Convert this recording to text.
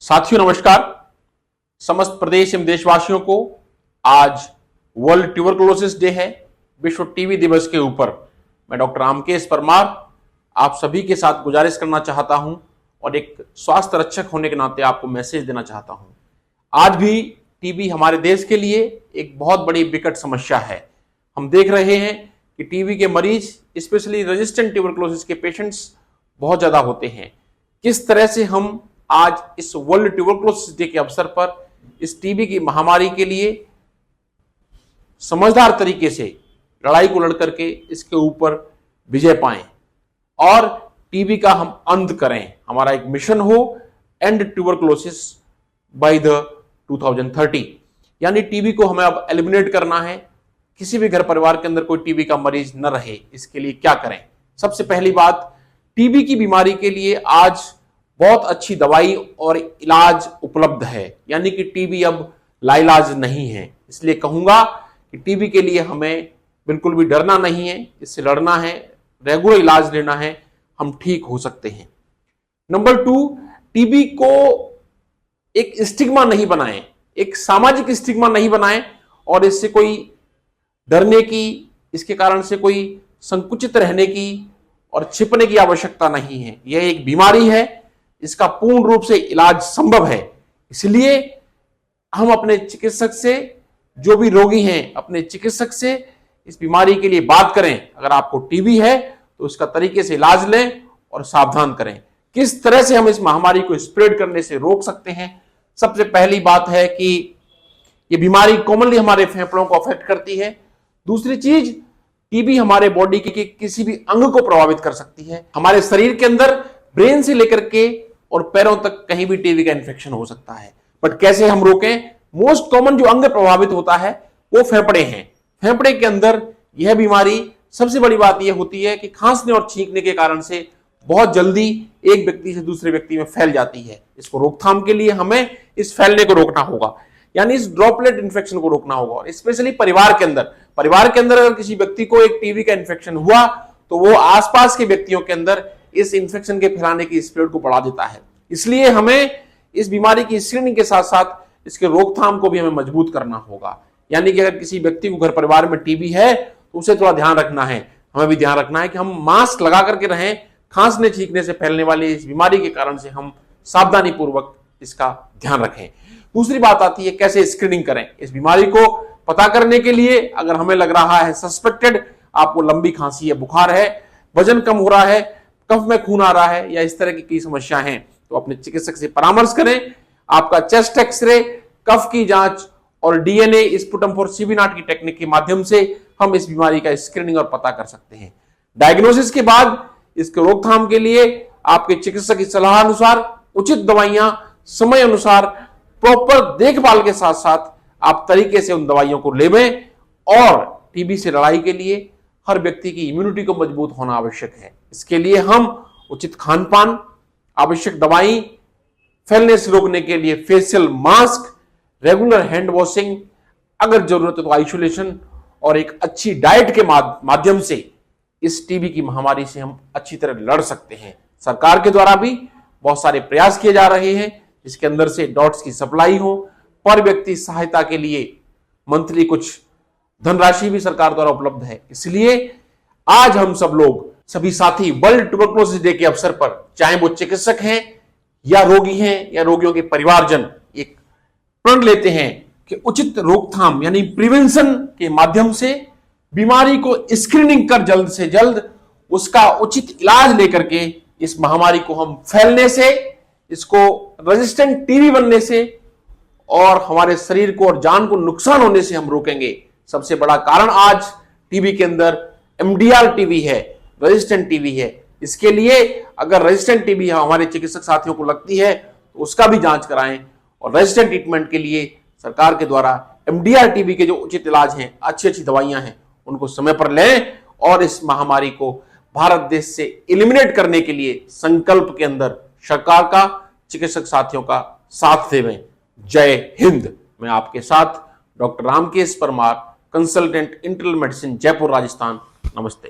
साथियों नमस्कार। समस्त प्रदेश एवं देशवासियों को आज वर्ल्ड ट्यूबरकुलोसिस डे है, विश्व टीबी दिवस के ऊपर मैं डॉक्टर रामकेश परमार आप सभी के साथ गुजारिश करना चाहता हूं और एक स्वास्थ्य रक्षक होने के नाते आपको मैसेज देना चाहता हूं। आज भी टीबी हमारे देश के लिए एक बहुत बड़ी विकट समस्या है। हम देख रहे हैं कि टीबी के मरीज, स्पेशली रेजिस्टेंट ट्यूबरकुलोसिस के पेशेंट्स बहुत ज्यादा होते हैं। किस तरह से हम आज इस वर्ल्ड ट्यूबरकुलोसिस डे के अवसर पर इस टीबी की महामारी के लिए समझदार तरीके से लड़ाई को लड़ करके इसके ऊपर विजय पाएं और टीबी का हम अंत करें। हमारा एक मिशन हो एंड ट्यूबरकुलोसिस बाय द 2030, यानी टीबी को हमें अब एलिमिनेट करना है। किसी भी घर परिवार के अंदर कोई टीबी का मरीज न रहे, इसके लिए क्या करें? सबसे पहली बात, टीबी की बीमारी के लिए आज बहुत अच्छी दवाई और इलाज उपलब्ध है, यानी कि टीबी अब लाइलाज नहीं है। इसलिए कहूंगा कि टीबी के लिए हमें बिल्कुल भी डरना नहीं है, इससे लड़ना है, रेगुलर इलाज लेना है, हम ठीक हो सकते हैं। नंबर 2, टीबी को एक स्टिग्मा नहीं बनाएं, एक सामाजिक स्टिग्मा नहीं बनाएं और इससे कोई डरने की, इसके कारण से कोई संकुचित रहने की और छिपने की आवश्यकता नहीं है। यह एक बीमारी है, इसका पूर्ण रूप से इलाज संभव है। इसलिए हम अपने चिकित्सक से, जो भी रोगी हैं, अपने चिकित्सक से इस बीमारी के लिए बात करें। अगर आपको टीबी है तो उसका तरीके से इलाज लें और सावधान करें। किस तरह से हम इस महामारी को स्प्रेड करने से रोक सकते हैं? सबसे पहली बात है कि यह बीमारी कॉमनली हमारे फेफड़ों को अफेक्ट करती है। दूसरी चीज, टीबी हमारे बॉडी के किसी भी अंग को प्रभावित कर सकती है। हमारे शरीर के अंदर ब्रेन से लेकर के और पैरों तक कहीं भी टीबी का इन्फेक्शन हो सकता है। बट कैसे हम रोकें? मोस्ट कॉमन जो अंग प्रभावित होता है वो फेफड़े हैं। फेफड़े के अंदर यह बीमारी, सबसे बड़ी बात यह होती है कि खांसने और छींकने के कारण से बहुत जल्दी एक व्यक्ति से दूसरे व्यक्ति में फैल जाती है। इसको रोकथाम के लिए हमें इस फैलने को रोकना होगा, यानी इस ड्रॉपलेट इन्फेक्शन को रोकना होगा। और स्पेशली परिवार के अंदर अगर किसी व्यक्ति को एक टीबी का इन्फेक्शन हुआ तो वो आसपास के व्यक्तियों के अंदर इस इन्फेक्शन के फैलाने की स्पीड को बढ़ा देता है। इसलिए हमें इस बीमारी की स्क्रीनिंग के साथ साथ इसके रोकथाम को भी हमें मजबूत करना होगा। यानी कि अगर किसी व्यक्ति को घर परिवार में टीबी है तो उसे थोड़ा ध्यान रखना है, हमें भी ध्यान रखना है कि हम मास्क लगा करके रहें। खांसने छींकने से फैलने वाली इस बीमारी के कारण से हम सावधानी पूर्वक इसका ध्यान रखें। दूसरी बात आती है कैसे स्क्रीनिंग करें। इस बीमारी को पता करने के लिए अगर हमें लग रहा है सस्पेक्टेड, आपको लंबी खांसी है, बुखार है, वजन कम हो रहा है, कफ में खून आ रहा है या इस तरह की समस्या है, तो अपने चिकित्सक से परामर्श करें। आपका चेस्ट एक्सरे, कफ की जांच और डीएनए स्पुटम फॉर सीबी0 की टेक्निक के माध्यम से हम इस बीमारी का स्क्रीनिंग और पता कर सकते हैं। डायग्नोसिस के बाद इसके रोकथाम के लिए आपके चिकित्सक की सलाह अनुसार उचित दवाइयां समय अनुसार प्रॉपर देखभाल के साथ साथ आप तरीके से उन दवाइयों को लेवें। और टीबी से लड़ाई के लिए हर व्यक्ति की इम्यूनिटी को मजबूत होना आवश्यक है। इसके लिए हम उचित खान पान, आवश्यक दवाई, फैलने से रोकने के लिए facial mask, regular hand washing, अगर जरूरत है तो आइसोलेशन और एक अच्छी डाइट के माध्यम से इस टीबी की महामारी से हम अच्छी तरह लड़ सकते हैं। सरकार के द्वारा भी बहुत सारे प्रयास किए जा रहे हैं, जिसके अंदर से डॉट्स की सप्लाई हो, पर व्यक्ति सहायता के लिए मंथली कुछ धनराशि भी सरकार द्वारा उपलब्ध है। इसलिए आज हम सब लोग, सभी साथी, वर्ल्ड ट्यूबरकुलोसिस डे के अवसर पर, चाहे वो चिकित्सक हैं या रोगी हैं या रोगियों के परिवारजन, एक प्रण लेते हैं कि उचित रोकथाम यानी प्रिवेंशन के माध्यम से बीमारी को स्क्रीनिंग कर जल्द से जल्द उसका उचित इलाज लेकर के इस महामारी को हम फैलने से, इसको रेजिस्टेंट टीबी बनने से और हमारे शरीर को और जान को नुकसान होने से हम रोकेंगे। सबसे बड़ा कारण आज टीबी के अंदर एमडीआर टीबी है, रेजिस्टेंट टीबी है। इसके लिए अगर रेजिस्टेंट टीबी हमारे चिकित्सक साथियों को लगती है तो उसका भी जांच कराएं और रेजिस्टेंट ट्रीटमेंट के लिए सरकार के द्वारा एमडीआर टीबी के जो उचित इलाज हैं, अच्छी दवाइयां हैं, उनको समय पर लें और इस महामारी को भारत देश से एलिमिनेट करने के लिए संकल्प के अंदर सरकार का, चिकित्सक साथियों का साथ देवें। जय हिंद। मैं आपके साथ doctor Ramkesh Parmar, consultant internal medicine, Jaipur, Rajasthan. नमस्ते।